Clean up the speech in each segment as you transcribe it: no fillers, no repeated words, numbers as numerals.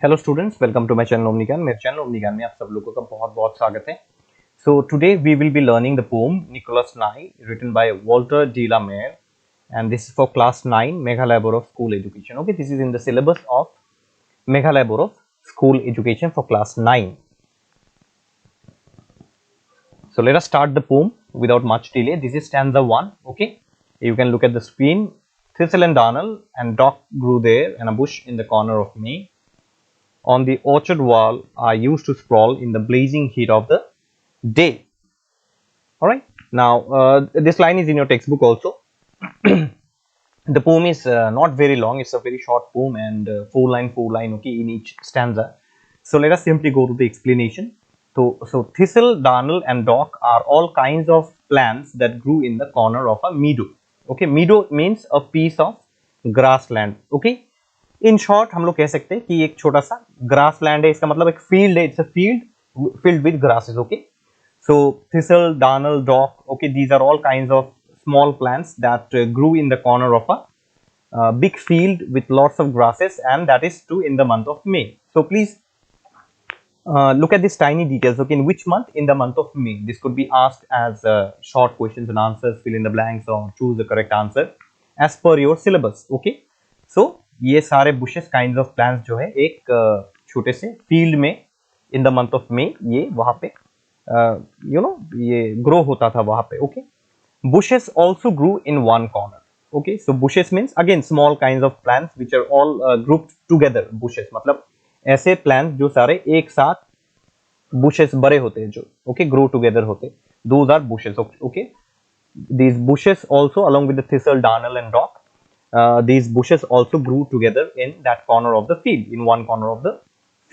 Hello students, welcome to my channel Omni Gyan. मेरे channel Omni ज्ञान में आप सब लोगों का बहुत बहुत स्वागत है। So today we will be learning the poem Nicholas Nye written by Walter de la Mare and this is for class 9 Meghalaya board of school education. Okay, this is in the syllabus of Meghalaya board of school education for class 9. So let us start the poem without much delay. This is stanza 1. Okay, you can look at the screen. Thistle and darnel and dock grew there, and a bush in the corner of May. On the orchard wall I used to sprawl in the blazing heat of the day. All right, now this line is in your textbook also. The poem is not very long, it's a very short poem, and four line okay in each stanza. So let us simply go to the explanation. So thistle, darnel and dock are all kinds of plants that grew in the corner of a meadow. Okay, meadow means a piece of grassland. Okay, in short हम लोग कह सकते हैं कि एक छोटा सा grass land है, इसका मतलब एक फील्ड है, it's a field filled with grasses. Okay, so thistle, darnel, dock, okay, these are all kinds of small plants that grew in the corner of a big field with lots of grasses, and that is true in the month of May. So please look at these tiny details. Okay, in which month? In the month of May. This could be asked as short questions and answers, fill in the blanks or choose the correct answer as per your syllabus. Okay, so ये सारे bushes kinds of plants जो है एक छोटे से field में in the month of May ये वहां पे ये ग्रो होता था वहां पे. Okay, bushes also grew in one corner. Okay, so bushes means again small kinds of plants which are all grouped together. Bushes मतलब ऐसे प्लांट्स जो सारे एक साथ बुशेस बड़े होते हैं जो ओके ग्रो टुगेदर होते, those are bushes. Okay, these bushes also along with the thistle, darnel and dock, these bushes also grew together in that corner of the field, in one corner of the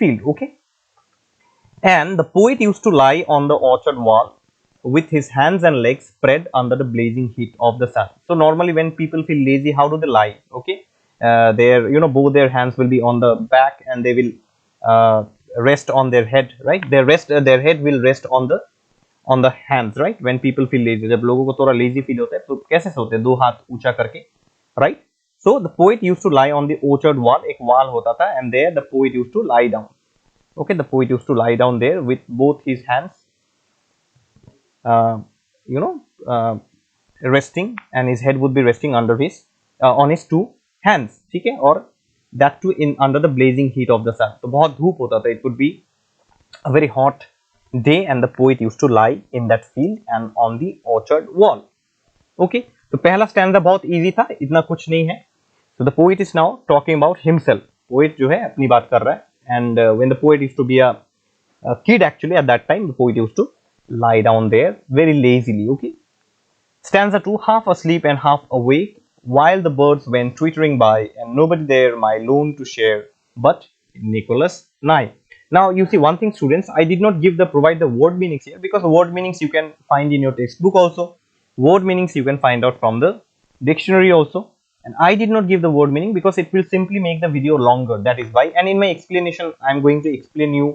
field. Okay, and the poet used to lie on the orchard wall with his hands and legs spread under the blazing heat of the sun. So normally when people feel lazy, how do they lie? Okay, their both their hands will be on the back and they will rest on their head, right? Their head will rest on the hands, right? When people feel lazy, जब लोगों को थोड़ा lazy feel होता है तो कैसे सोते हैं? दो हाथ ऊंचा करके, right? So the poet used to lie on the orchard wall. एक wall होता था, and there the poet used to lie down. Okay, the poet used to lie down there with both his hands, resting, and his head would be resting under his on his two hands. ठीक है, और that too in under the blazing heat of the sun. तो बहुत धूप होता था. It would be a very hot day, and the poet used to lie in that field and on the orchard wall. Okay, तो पहला stanza बहुत easy था, इतना कुछ नहीं है. So the poet is now talking about himself. Poet जो है अपनी बात कर रहा है, and when the poet used to be a kid, actually at that time the poet used to lie down there very lazily. Okay, stanza 2, half asleep and half awake while the birds went twittering by, and nobody there my loan to share but Nicholas Nye. Now you see one thing, students, I did not provide the word meanings here, because word meanings you can find in your textbook also. Word meanings you can find out from the dictionary also, and I did not give the word meaning because it will simply make the video longer. That is why. And in my explanation I am going to explain you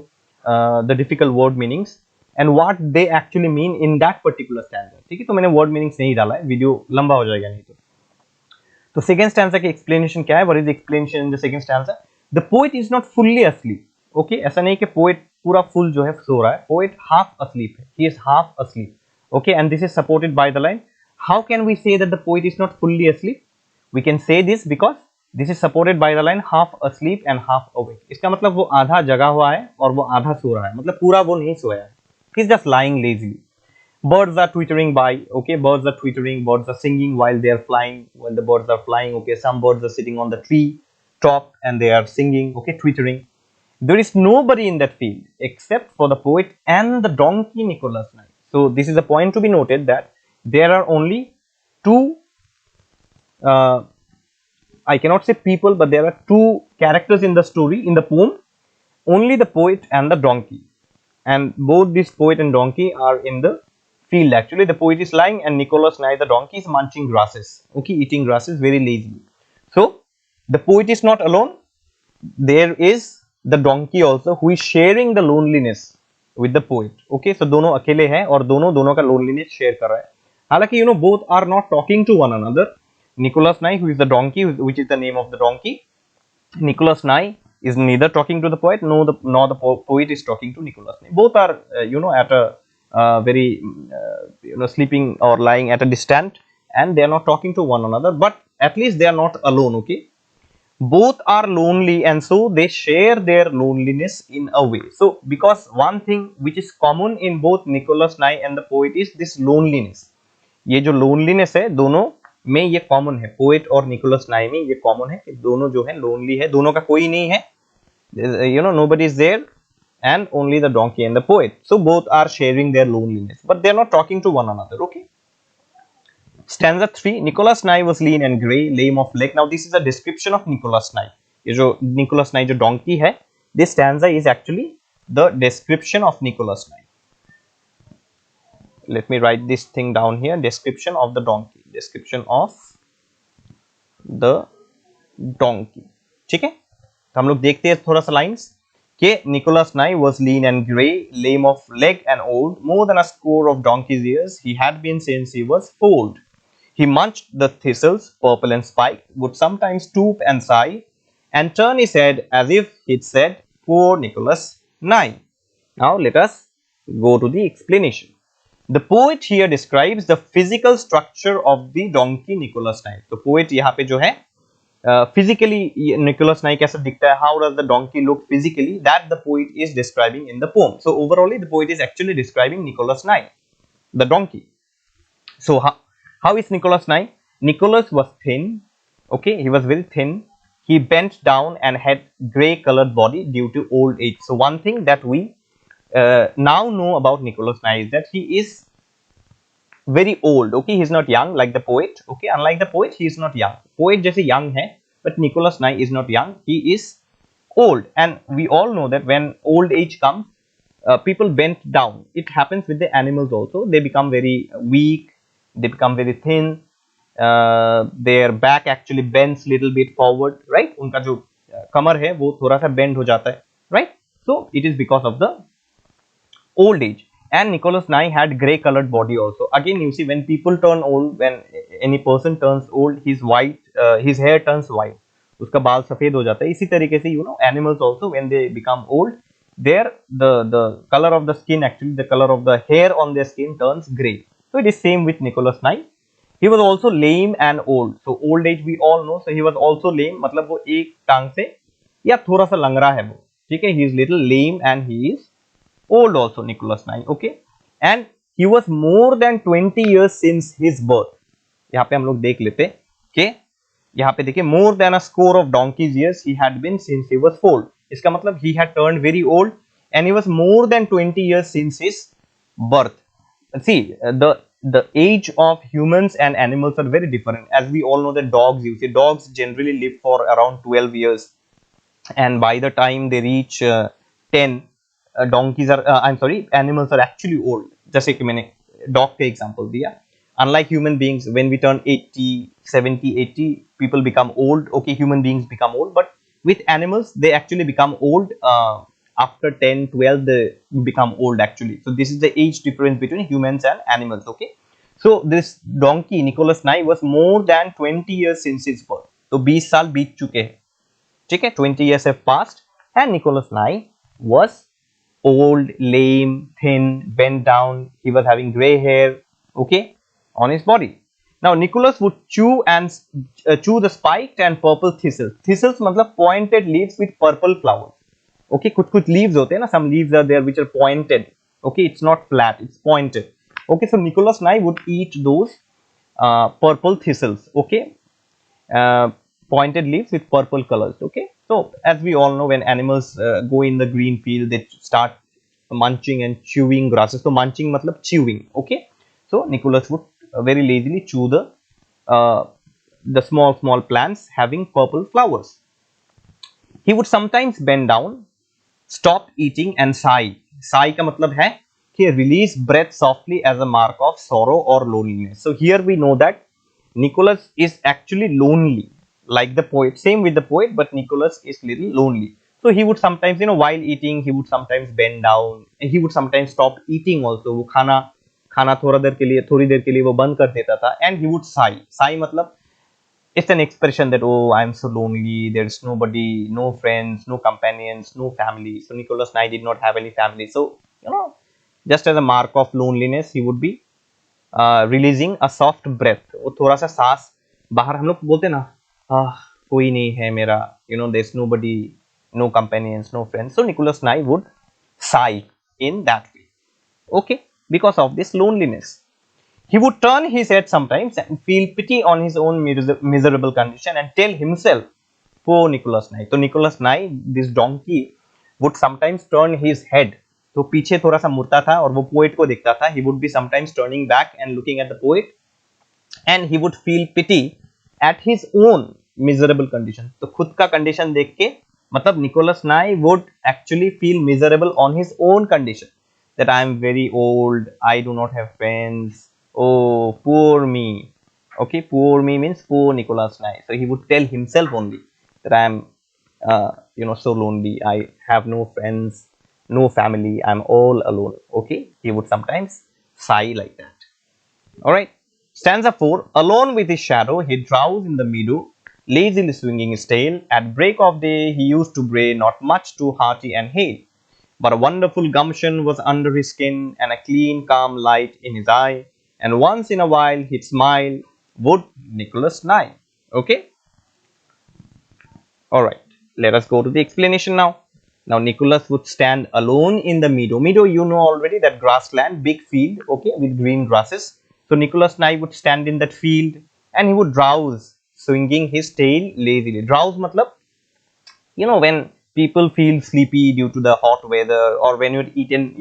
the difficult word meanings and what they actually mean in that particular stanza. ठीक है, तो मैंने word meanings नहीं डाला है, video लंबा हो जाएगा नहीं तो. तो सेकेंड स्टैंजा की एक्सप्लेनेशन क्या है? What is the explanation in the second stanza? The poet is not fully asleep. Okay, ऐसा नहीं कि पोएट पूरा फुल जो है सो रहा है. पोएट हाफ अस्लीप है, he is half asleep. Okay, and this is supported by the line, how can we say that the poet is not fully asleep? We can say this because this is supported by the line half asleep and half awake. इसका मतलब वो आधा जगा हुआ है और वो आधा सो रहा है, मतलब पूरा वो नहीं सोया है. He is just lying lazily. Birds are twittering by. Okay, birds are twittering, birds are singing while they are flying. While the birds are flying, okay, some birds are sitting on the tree top and they are singing, okay, twittering. There is nobody in that field except for the poet and the donkey Nicholas Nye. So this is a point to be noted, that there are only two I cannot say people, but there are two characters in the story, in the poem. Only the poet and the donkey, and both this poet and donkey are in the field. Actually the poet is lying and Nicholas Nye the donkey is munching grasses, okay, eating grasses very lazily. So the poet is not alone, there is the donkey also who is sharing the loneliness with the poet. Okay, so दोनों अकेले हैं और दोनों का loneliness share कर रहा है. हालांकि both are not talking to one another. Nicholas Nye, who is the donkey, which is the name of the donkey, Nicholas Nye is neither talking to the poet nor the poet is talking to Nicholas. Both are at a very sleeping or lying at a distance, and they are not talking to one another, but at least they are not alone. Okay, both are lonely, and so they share their loneliness in a way. So because one thing which is common in both Nicholas Nye and the poet is this loneliness. ये जो loneliness है दोनों में ये common है, poet और Nicholas Nye में ये common है कि दोनों जो है lonely है, दोनों का कोई नहीं है, nobody is there, and only the donkey and the poet. So both are sharing their loneliness, but they are not talking to one another. Okay. Stanza 3. Nicholas Nye was lean and grey, lame of leg. Now this is a description of Nicholas Nye. ये जो Nicholas Nye जो donkey है, this stanza is actually the description of Nicholas Nye. Let me write this thing down here. Description of the donkey. Description of the donkey. ठीक है? तो हम लोग देखते हैं थोड़ा सा लाइन्स कि Nicholas Nye was lean and grey, lame of leg and old, more than a score of donkey's years he had been since he was foaled. He munched the thistles, purple and spiked, would sometimes stoop and sigh, and turn his head as if he'd said, "Poor Nicholas Nye." Now let us go to the explanation. The poet here describes the physical structure of the donkey Nicholas Nye. तो poet यहाँ पे जो है physically Nicholas Nye कैसा दिखता है, how does the donkey look physically, that the poet is describing in the poem. So overall the poet is actually describing Nicholas Nye, the donkey. So how is Nicholas Nye? Nicholas was thin. Okay, he was very thin. He bent down and had grey colored body due to old age. So one thing that we now know about Nicholas Nye is that he is very old. Okay, he is not young like the poet. Okay, unlike the poet, he is not young. Poet जैसे young है, but Nicholas Nye is not young. He is old, and we all know that when old age comes, people bend down. It happens with the animals also. They become very weak. They become very thin. Their back actually bends little bit forward, right? उनका जो कमर है वो थोड़ा सा bend हो जाता है, right? So it is because of the old age. And Nicholas Nye had grey colored body also. Again, you see, when people turn old, when any person turns old, his hair turns white. उसका बाल सफेद हो जाता है. इसी तरीके से animals also, when they become old, the color of the skin, actually the color of the hair on their skin turns grey. So it is same with Nicholas Nye. He was also lame and old. So old age we all know. So he was also lame. मतलब वो एक टांग से या थोड़ा सा लंगड़ा है वो. ठीक है? He is little lame and he is old also, Nicholas Nye. Okay, and he was more than 20 years since his birth. यहाँ पे हम लोग देख लेते कि यहाँ पे देखिए more than a score of donkey's years he had been since he was foaled. इसका मतलब he had turned very old and he was more than 20 years since his birth. See, the age of humans and animals are very different. As we all know that dogs, you see, dogs generally live for around 12 years, and by the time they reach 10, donkeys are I'm sorry, animals are actually old. जैसे कि मैंने dog का example दिया. Unlike human beings, when we turn 80, 70, 80, people become old. Okay, human beings become old, but with animals, they actually become old after 10, 12, they become old actually. So this is the age difference between humans and animals. Okay, so this donkey Nicholas Nye was more than 20 years since his birth. तो 20 साल बीत चुके हैं. ठीक है, 20 years have passed, and Nicholas Nye was old, lame, thin, bent down. He was having gray hair, okay, on his body. Now Nicholas would chew the spiked and purple thistles. Thistles मतलब pointed leaves with purple flowers. Okay, कुछ leaves होते हैं ना, some leaves are there which are pointed. Okay, it's not flat, it's pointed. Okay, so Nicholas Nye would eat those purple thistles. Okay, pointed leaves with purple colors. Okay, so as we all know, when animals go in the green field, they start munching and chewing grasses. So munching matlab chewing. Okay, so Nicholas would very lazily chew the small plants having purple flowers. He would sometimes bend down, stop eating and sigh. Sigh का मतलब है कि release breath softly as a mark of sorrow or loneliness. So here we know that Nicholas is actually lonely, like the poet. Same with the poet, but Nicholas is little lonely. So he would sometimes, while eating, he would sometimes bend down, and he would sometimes stop eating also. वो खाना थोड़ी देर के लिए वो बंद कर देता था, and he would sigh. Sigh मतलब It's an expression that, oh, I'm so lonely, there's nobody, no friends, no companions, no family. So Nicholas Nye did not have any family. So, just as a mark of loneliness, he would be releasing a soft breath. वो थोड़ा सा सांस बाहर, हम लोग बोलते ना, ah, कोई नहीं है मेरा, there's nobody, no companions, no friends. So Nicholas Nye would sigh in that way. Okay, because of this loneliness. He would turn his head sometimes and feel pity on his own miserable condition and tell himself, poor Nicholas Nye. So Nicholas Nye, this donkey, would sometimes turn his head. तो पीछे थोड़ा सा मुड़ता था और वो poet को देखता था. He would be sometimes turning back and looking at the poet, and he would feel pity at his own miserable condition. तो खुद का condition देख के, मतलब Nicholas Nye would actually feel miserable on his own condition, that I am very old, I do not have friends, oh, poor me. Okay, poor me means poor Nicholas Nye. So he would tell himself only that I am, so lonely, I have no friends, no family, I'm all alone. Okay, he would sometimes sigh like that. All right. Stanza 4. Alone with his shadow, he drowsed in the meadow, lazily swinging his tail. At break of day, he used to bray, not much too hearty and hale. But a wonderful gumption was under his skin, and a clean, calm light in his eye. And once in a while, he'd smile, would Nicholas Nye. Okay? Alright. Let us go to the explanation now. Now, Nicholas would stand alone in the meadow. Meadow, you know already, that grassland, big field, okay, with green grasses. So Nicholas Nye would stand in that field and he would drowse, swinging his tail lazily. Drowse matlab, when people feel sleepy due to the hot weather, or when you've eaten,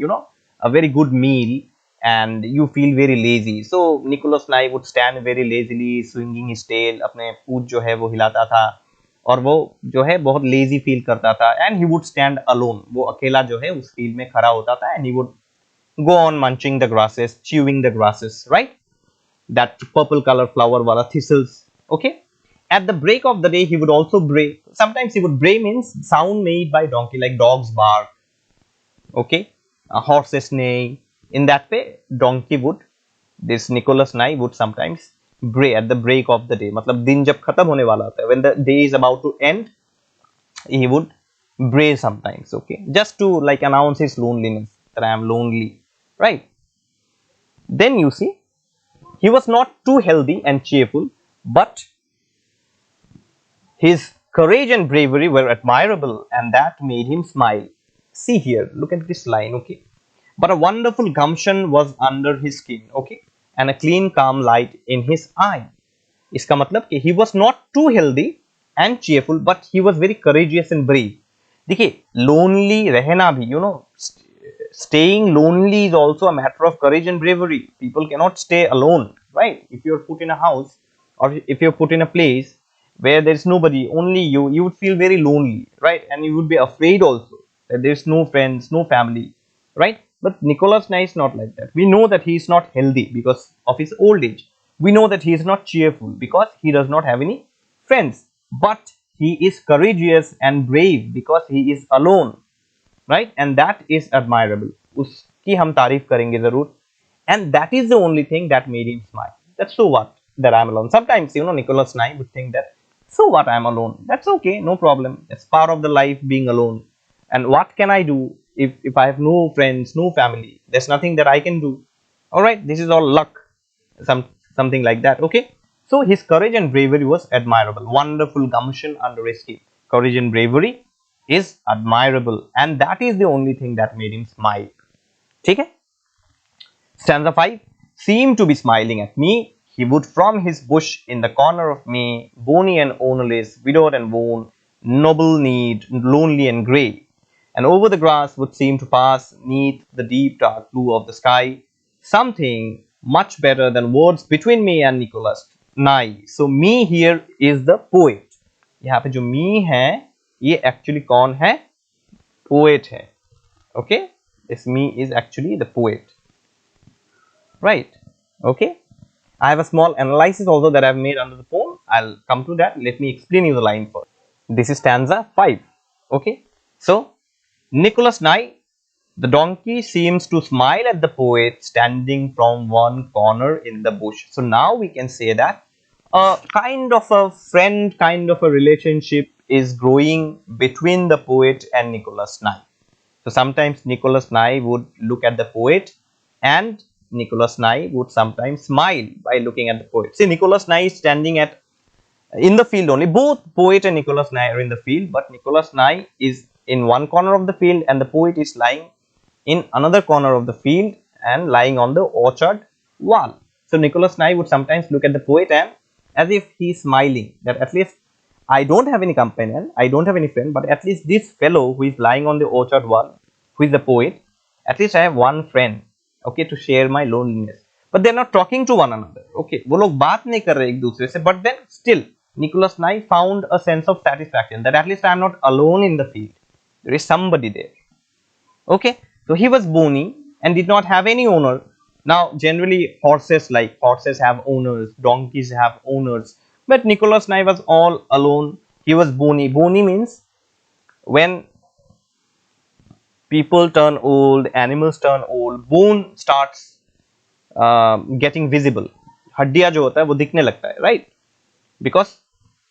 a very good meal and you feel very lazy. So Nicholas Nye would stand very lazily, swinging his tail, अपने पूंछ जो है वो हिलाता था और वो जो है बहुत lazy feel करता था. And he would stand alone. वो अकेला जो है उस field में खड़ा होता था and he would go on munching the grasses, chewing the grasses, right? That purple color flower wala thistles. Okay. At the break of the day, he would also bray. Sometimes he would bray means sound made by donkey, like dogs bark. Okay. Horses neigh. In that way, donkey would, this Nicholas Nye would sometimes bray at the break of the day. मतलब दिन जब खत्म होने वाला होता है, when the day is about to end, he would bray sometimes. Okay. Just to like announce his loneliness, that I am lonely. Right. Then you see, he was not too healthy and cheerful, but his courage and bravery were admirable, and that made him smile. See here, look at this line, okay? But a wonderful gumption was under his skin, okay? And a clean, calm light in his eye. इसका मतलब कि he was not too healthy and cheerful, but he was very courageous and brave. देखिए, lonely रहना भी, staying lonely is also a matter of courage and bravery. People cannot stay alone, right? If you're put in a house or if you're put in a place where there's nobody, only you would feel very lonely, right? And you would be afraid also that there's no friends, no family, right? But Nicholas Nye is not like that. We know that he is not healthy because of his old age. We know that he is not cheerful because he does not have any friends. But he is courageous and brave because he is alone, right? And that is admirable. उसकी हम तारीफ करेंगे जरूर. And that is the only thing that made him smile. That's so what that I'm alone. Sometimes Nicholas Nye would think that, so what, I'm alone. That's okay, no problem. It's part of the life being alone. And what can I do if I have no friends, no family? There's nothing that I can do. All right, this is all luck. Something like that. Okay. So his courage and bravery was admirable. Wonderful gumption under his skin. Courage and bravery is admirable, and that is the only thing that made him smile. Okay. Stanza 5. Seemed to be smiling at me. He would from his bush in the corner of me, bony and ownerless, widowed and worn, noble kneed, lonely and grey, and over the grass would seem to pass, neath the deep dark blue of the sky, something much better than words between me and Nicholas Nye. So me here is the poet. यहाँ पे जो me है, ये actually कौन है? Poet है. Okay? This me is actually the poet. Right? Okay? I have a small analysis also that I have made under the poem. I'll come to that. Let me explain you the line first. This is stanza 5. Okay? So, Nicholas Nye, the donkey seems to smile at the poet standing from one corner in the bush. So now we can say that a kind of a friend, kind of a relationship is growing between the poet and Nicholas Nye. So sometimes Nicholas Nye would look at the poet, and Nicholas Nye would sometimes smile by looking at the poet. See, Nicholas Nye is standing at in the field only. Both poet and Nicholas Nye are in the field, but Nicholas Nye is in one corner of the field and the poet is lying in another corner of the field and lying on the orchard wall. So Nicholas Nye would sometimes look at the poet and as if he is smiling, that at least I don't have any companion, I don't have any friend, but at least this fellow who is lying on the orchard wall, who is the poet, at least I have one friend, okay, to share my loneliness. But they are not talking to one another, okay, वो लोग बात नहीं कर रहे एक दूसरे से, but then still Nicholas Nye found a sense of satisfaction that at least I am not alone in the field, there is somebody there. Okay, so he was bony and did not have any owner. Now generally horses have owners, donkeys have owners, but Nicholas Nye was all alone. He was bony. Bony means when people turn old, animals turn old, bone starts getting visible. हड्डियां जो होता है वो दिखने लगता है, right? Because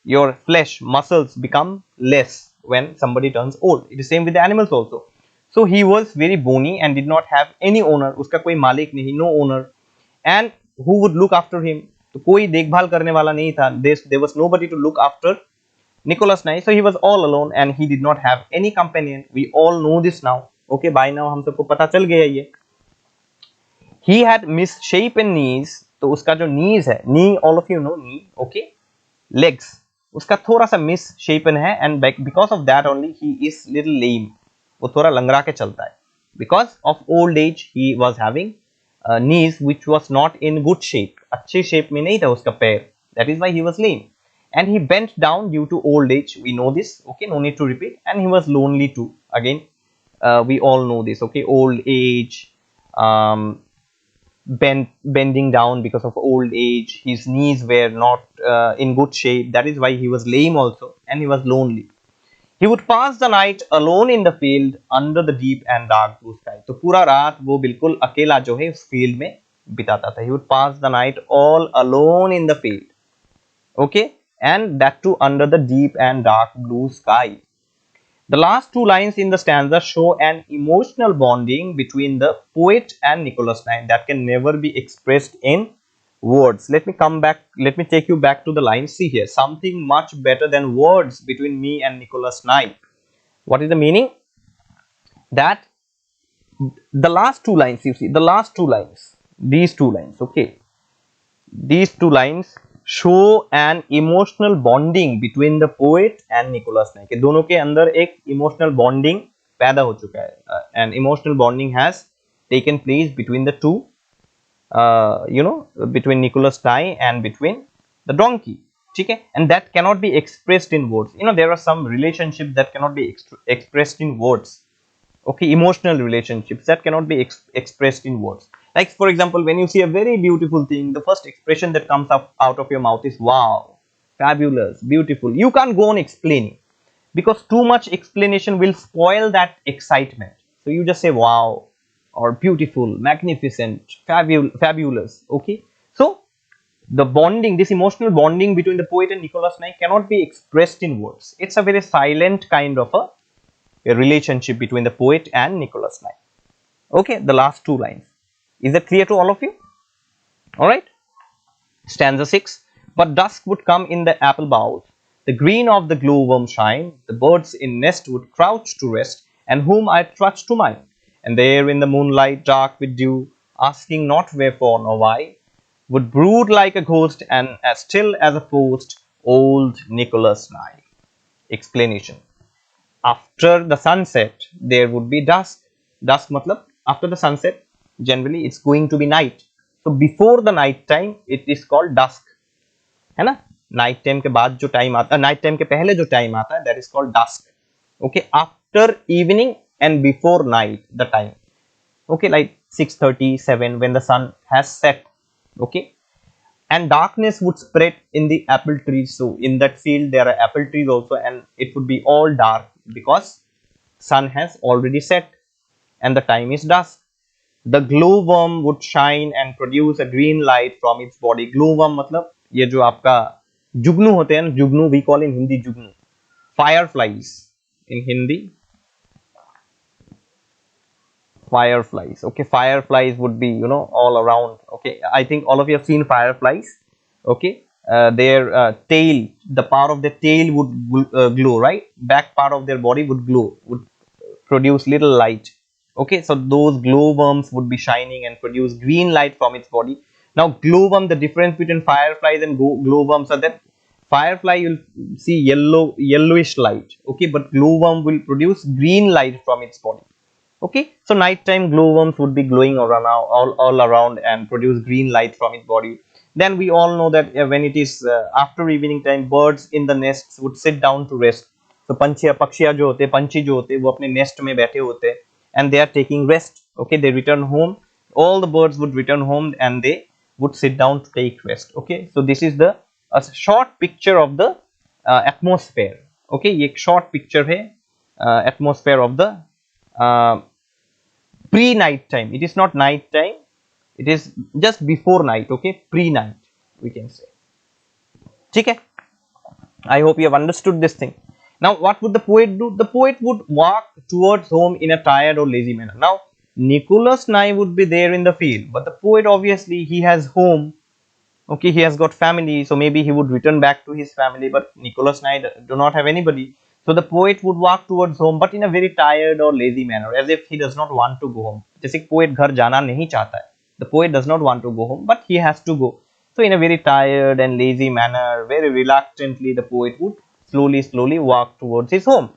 your flesh, muscles become less when somebody turns old. It is same with the animals also. So he was very bony and did not have any owner. उसका कोई मालिक नहीं, no owner. And who would look after him? तो कोई देखभाल करने वाला नहीं था. There was nobody to look after Nicholas Nye. So he was all alone and he did not have any companion. We all know this now. Okay, by now हम सबको पता चल गया ये. He had misshapen knees. तो उसका जो knees है, knee, all of you know knee, okay, legs. उसका थोड़ा सा misshapen है and because of that only he is little lame. वो थोड़ा लंगड़ा के चलता है. Because of old age he was having knees which was not in good shape. अच्छे shape में नहीं था उसका पैर. That is why he was lame. And he bent down due to old age. We know this. Okay, no need to repeat. And he was lonely too. Again, we all know this. Okay, old age, bending down because of old age. His knees were not in good shape. That is why he was lame also, and he was lonely. He would pass the night alone in the field under the deep and dark blue sky. तो पूरा रात वो बिल्कुल अकेला जो है उस field में बिताता था. He would pass the night all alone in the field. Okay, and that too under the deep and dark blue sky. The last two lines in the stanza show an emotional bonding between the poet and Nicholas Nye that can never be expressed in words. Let me come back, let me take you back to the line. See here, something much better than words between me and Nicholas Nye. What is the meaning? That the last two lines, you see, the last two lines, these two lines, okay, these two lines show an emotional bonding between the poet and Nicholas Nye. के दोनों के अंदर एक emotional bonding पैदा हो चुका है. An emotional bonding has taken place between the two. Between Nicholas Nye and between the donkey, okay, and that cannot be expressed in words. There are some relationships that cannot be expressed in words. Okay, emotional relationships that cannot be expressed in words. Like for example, when you see a very beautiful thing, the first expression that comes up out of your mouth is wow, fabulous, beautiful. You can't go on explaining because too much explanation will spoil that excitement. So you just say wow, or beautiful, magnificent, fabulous. Okay, so the bonding, this emotional bonding between the poet and Nicholas Nye cannot be expressed in words. It's a very silent kind of a relationship between the poet and Nicholas Nye. Okay, the last two lines. Is that clear to all of you? All right. Stanza 6. But dusk would come in the apple boughs, the green of the glowworm shine, the birds in nest would crouch to rest, and whom I trudge to mine. And there in the moonlight dark with dew, asking not wherefore nor why, would brood like a ghost and as still as a post, old Nicholas Nye. Explanation. After the sunset, there would be dusk. Dusk matlab, after the sunset, generally it's going to be night. So before the night time, it is called dusk. है ना? Night time के बाद जो time आता है, night time के पहले जो time आता है, that is called dusk. Okay, after evening and before night, the time. Okay, like 6:37 when the sun has set. Okay, and darkness would spread in the apple trees. So in that field there are apple trees also, and it would be all dark because sun has already set and the time is dusk. The glowworm would shine and produce a green light from its body. Glowworm मतलब ये जो आपका जुगनू होते हैं ना, जुगनू, we call in Hindi Jugnu. Fireflies in Hindi, fireflies. Okay, fireflies would be, you know, all around. Okay, I think all of you have seen fireflies. Okay, their tail, the part of the tail would glow, right? Back part of their body would glow, would produce little light. Okay, so those glowworms would be shining and produce green light from its body. Now glowworm, the difference between fireflies and glowworms are that firefly you'll see yellowish light. Okay, but glowworm will produce green light from its body. Okay, so nighttime glowworms would be glowing around, all around and produce green light from its body. Then we all know that when it is after evening time, birds in the nests would sit down to rest. So पक्षियाँ जो होते हैं, पंछी जो होते हैं, वो अपने nest में बैठे होते हैं and they are taking rest. Okay, they return home. All the birds would return home and they would sit down to take rest. Okay, so this is the a short picture of the atmosphere. Okay, ये एक short picture है atmosphere of the uh, pre night time. It is not night time, it is just before night. Okay, pre night we can say. Okay, I hope you have understood this thing. Now what would the poet do? The poet would walk towards home in a tired or lazy manner. Now Nicholas Nye would be there in the field, but the poet, obviously he has home. Okay, he has got family, so maybe he would return back to his family, but Nicholas Nye do not have anybody. So the poet would walk towards home, but in a very tired or lazy manner, as if he does not want to go home. जैसे poet घर जाना नहीं चाहता है. The poet does not want to go home, but he has to go. So in a very tired and lazy manner, very reluctantly, the poet would slowly walk towards his home.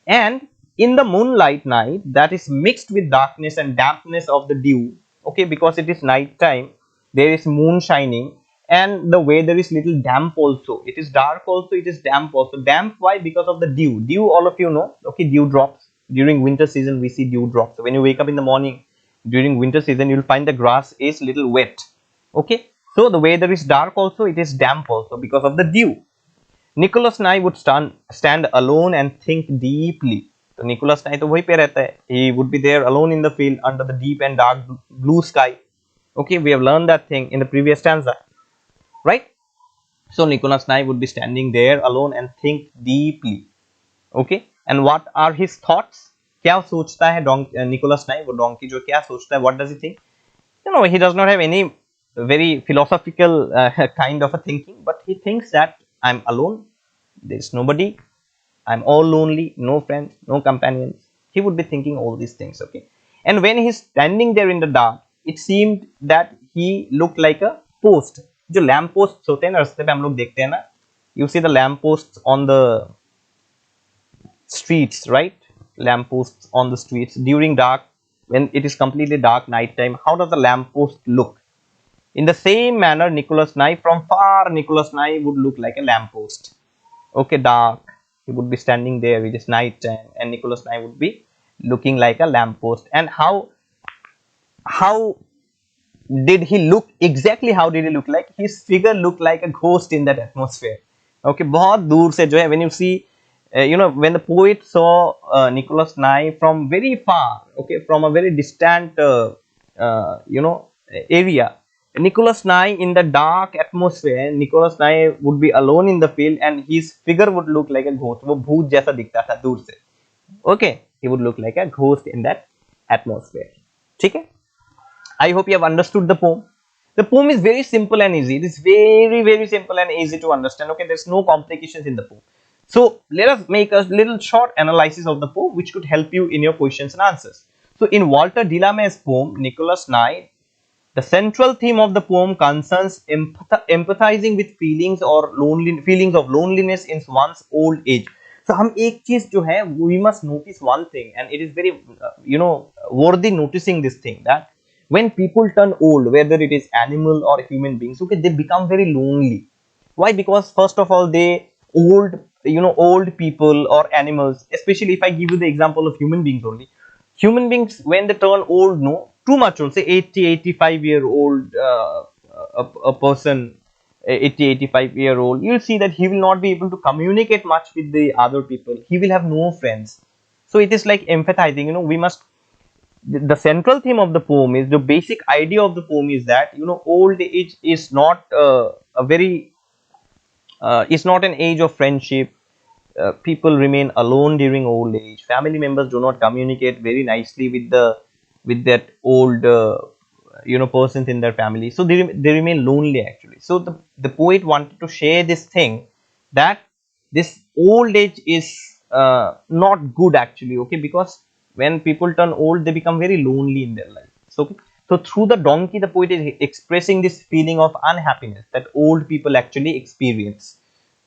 And in the moonlight night that is mixed with darkness and dampness of the dew, okay, because it is night time, there is moon shining and the weather is little damp also. It is dark also, it is damp also. Damp, why? Because of the dew. Dew, all of you know, okay, dew drops. During winter season we see dew drops. So when you wake up in the morning during winter season, you will find the grass is little wet. Okay, so the weather is dark also, it is damp also because of the dew. Nicholas Nye would stand alone and think deeply. So Nicholas Nye तो वहीं पे रहता है. He would be there alone in the field under the deep and dark blue sky. Okay, we have learned that thing in the previous stanza, right? So Nicholas Nye would be standing there alone and think deeply. Okay, and what are his thoughts? क्या सोचता है Nicholas Nye? वो donkey जो क्या सोचता है? What does he think? You know, he does not have any very philosophical kind of a thinking, but he thinks that I'm alone, there's nobody, I'm all lonely, no friends, no companions. He would be thinking all these things. Okay, and when he's standing there in the dark, it seemed that he looked like a post. जो lamp posts होते हैं ना, रास्ते पे हम लोग देखते हैं ना, you see the lamp posts on the streets, right? Lamp posts on the streets during dark, when it is completely dark night time. How does the lamp post look? In the same manner, Nicholas Nye, from far, Nicholas Nye would look like a lamp post. Okay, dark. He would be standing there. It is night time, and Nicholas Nye would be looking like a lamp post. And how did he look? Exactly how did he look like? His figure looked like a ghost in that atmosphere. Okay, बहुत दूर से जो है, when you see, you know, when the poet saw Nicholas Nye from very far, okay, from a very distant, you know, area, Nicholas Nye in the dark atmosphere, Nicholas Nye would be alone in the field and his figure would look like a ghost. वो भूत जैसा दिखता था दूर से. Okay, he would look like a ghost in that atmosphere. ठीक है? I hope you have understood the poem. The poem is very simple and easy. It is very simple and easy to understand. Okay, there's no complications in the poem. So let us make a little short analysis of the poem which could help you in your questions and answers. So in Walter Delamere's poem, Nicholas Nye, the central theme of the poem concerns empathizing with feelings of loneliness in one's old age. So हम एक चीज जो है, we must notice one thing, and it is very you know, worthy noticing this thing, that when people turn old, whether it is animal or human beings, okay, they become very lonely. Why? Because first of all, they old people or animals, especially if I give you the example of human beings only. Human beings, when they turn old, no, too much old, say 80-85-year-old a person, 80-85-year-old, you'll see that he will not be able to communicate much with the other people. He will have no friends. So it is like empathizing. You know, we must. The central theme of the poem is, the basic idea of the poem is that, you know, old age is not a very It's not an age of friendship. People remain alone during old age. Family members do not communicate very nicely with that old persons in their family, so they remain lonely actually. So the poet wanted to share this thing, that this old age is not good actually, okay, because when people turn old they become very lonely in their life. So through the donkey the poet is expressing this feeling of unhappiness that old people actually experience.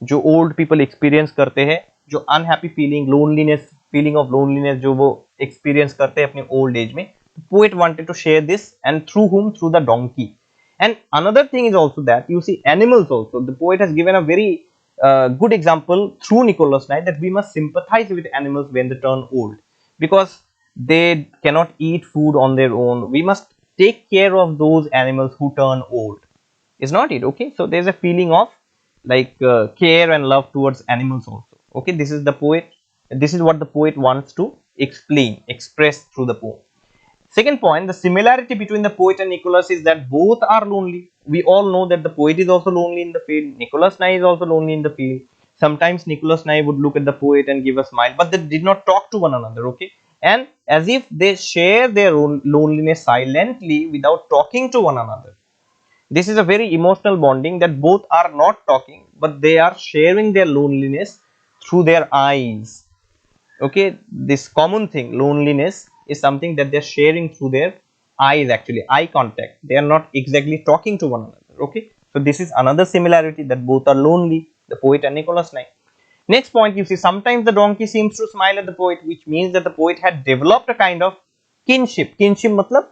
जो old people experience करते हैं, जो unhappy feeling, loneliness, feeling of loneliness जो वो experience करते हैं अपने old age में, poet wanted to share this, and through whom? Through the donkey. And another thing is also that you see animals also. The poet has given a very good example through Nicholas Knight, that we must sympathize with animals when they turn old, because they cannot eat food on their own. We must take care of those animals who turn old. Is not it? Okay, so there's a feeling of like care and love towards animals also. Okay, this is the poet, this is what the poet wants to express through the poem. Second point, the similarity between the poet and Nicholas is that both are lonely. We all know that the poet is also lonely in the field. Nicholas Nye is also lonely in the field. Sometimes Nicholas Nye would look at the poet and give a smile, but they did not talk to one another. Okay, and as if they share their own loneliness silently without talking to one another. This is a very emotional bonding, that both are not talking, but they are sharing their loneliness through their eyes. Okay, this common thing, loneliness, is something that they're sharing through their eyes actually, eye contact. They are not exactly talking to one another. Okay, so this is another similarity, that both are lonely, the poet and Nicholas Knight. Next point, you see, sometimes the donkey seems to smile at the poet, which means that the poet had developed a kind of kinship. Kinship matlab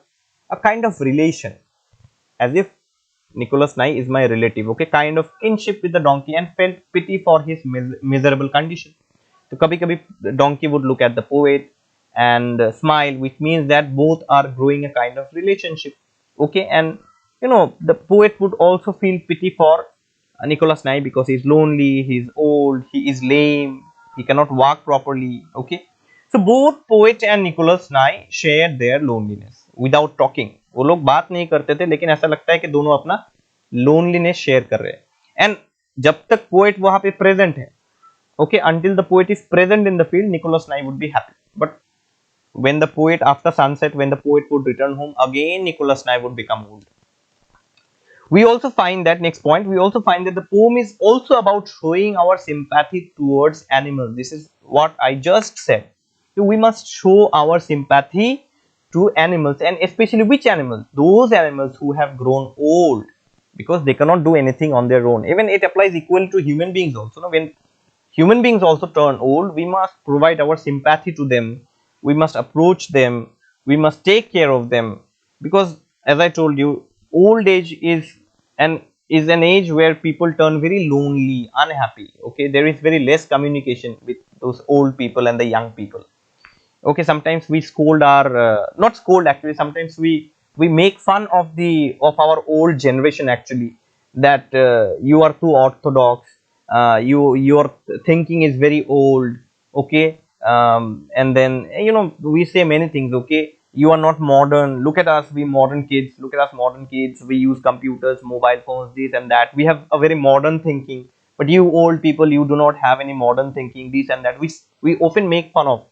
a kind of relation, as if Nicholas Nye is my relative, okay, kind of kinship with the donkey, and felt pity for his miserable condition. So kabhi kabhi the donkey would look at the poet and smile, which means that both are growing a kind of relationship. Okay, and the poet would also feel pity for Nicholas Nye, because he is lonely, he is old, he is lame, he cannot walk properly. Okay, so both poet and Nicholas Nye shared their loneliness without talking. वो लोग बात नहीं करते थे, लेकिन ऐसा लगता है कि दोनों अपना लोनलीनेस शेयर कर रहे हैं. एंड जब तक पोएट वहां पे प्रेजेंट है, okay, until the poet is present in the field, Nicholas Nye would be happy. But when the poet, after sunset, when the poet would return home, again Nicholas Nye would become old. We also find that, next point, we also find that the poem is also about showing our sympathy towards animals. This is what I just said. So we must show our sympathy to animals, and especially which animals? Those animals who have grown old, because they cannot do anything on their own. Even it applies equally to human beings also. Now, when human beings also turn old, we must provide our sympathy to them. We must approach them. We must take care of them, because as I told you, old age is an age where people turn very lonely, unhappy. Okay, there is very less communication with those old people and the young people. Okay, sometimes we scold our not scold actually, sometimes we make fun of our old generation actually, that you are too orthodox, your thinking is very old. Okay, and then we say many things. Okay, you are not modern, look at us, we modern kids, look at us modern kids, we use computers, mobile phones, this and that, we have a very modern thinking, but you old people, you do not have any modern thinking, this and that. We often make fun of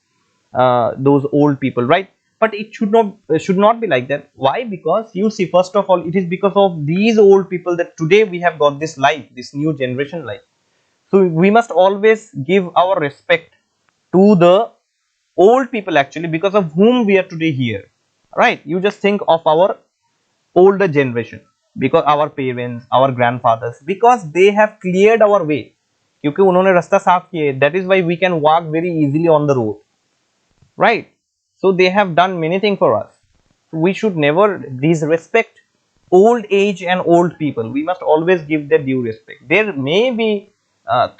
those old people, right? But it should not be like that. Why? Because you see, first of all, it is because of these old people that today we have got this life, this new generation life. So we must always give our respect to the old people actually, because of whom we are today here, right? You just think of our older generation, because our parents, our grandfathers, because they have cleared our way, क्योंकि उन्होंने रास्ता साफ किए, that is why we can walk very easily on the road, right? So they have done many things for us. We should never disrespect old age and old people. We must always give their due respect. There may be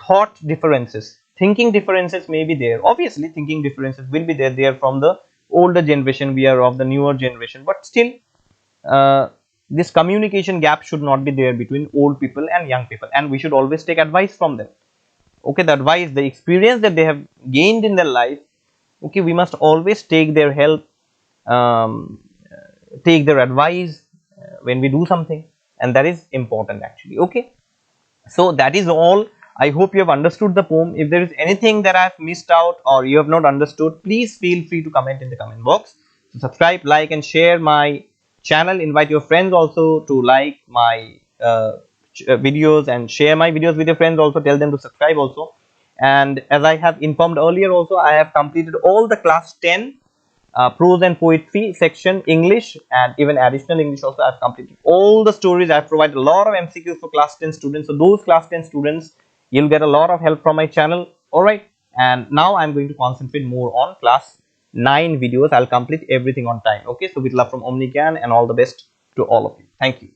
thought differences, thinking differences may be there. Obviously thinking differences will be there. They are from the older generation, we are of the newer generation, but still this communication gap should not be there between old people and young people, and we should always take advice from them. Okay, the advice, the experience that they have gained in their life, okay, we must always take their help, take their advice when we do something, and that is important actually. Okay, so that is all I hope you have understood the poem. If there is anything that I have missed out or you have not understood, please feel free to comment in the comment box. So subscribe, like and share my channel. Invite your friends also to like my videos and share my videos with your friends also. Tell them to subscribe also. And as I have informed earlier also, I have completed all the class 10 prose and poetry section, English and even additional English also. I have completed all the stories. I have provided a lot of MCQs for class 10 students. So those class 10 students, you'll get a lot of help from my channel. Alright, and now I'm going to concentrate more on class 9 videos. I'll complete everything on time. Okay, so with love from Omni Gyan and all the best to all of you. Thank you.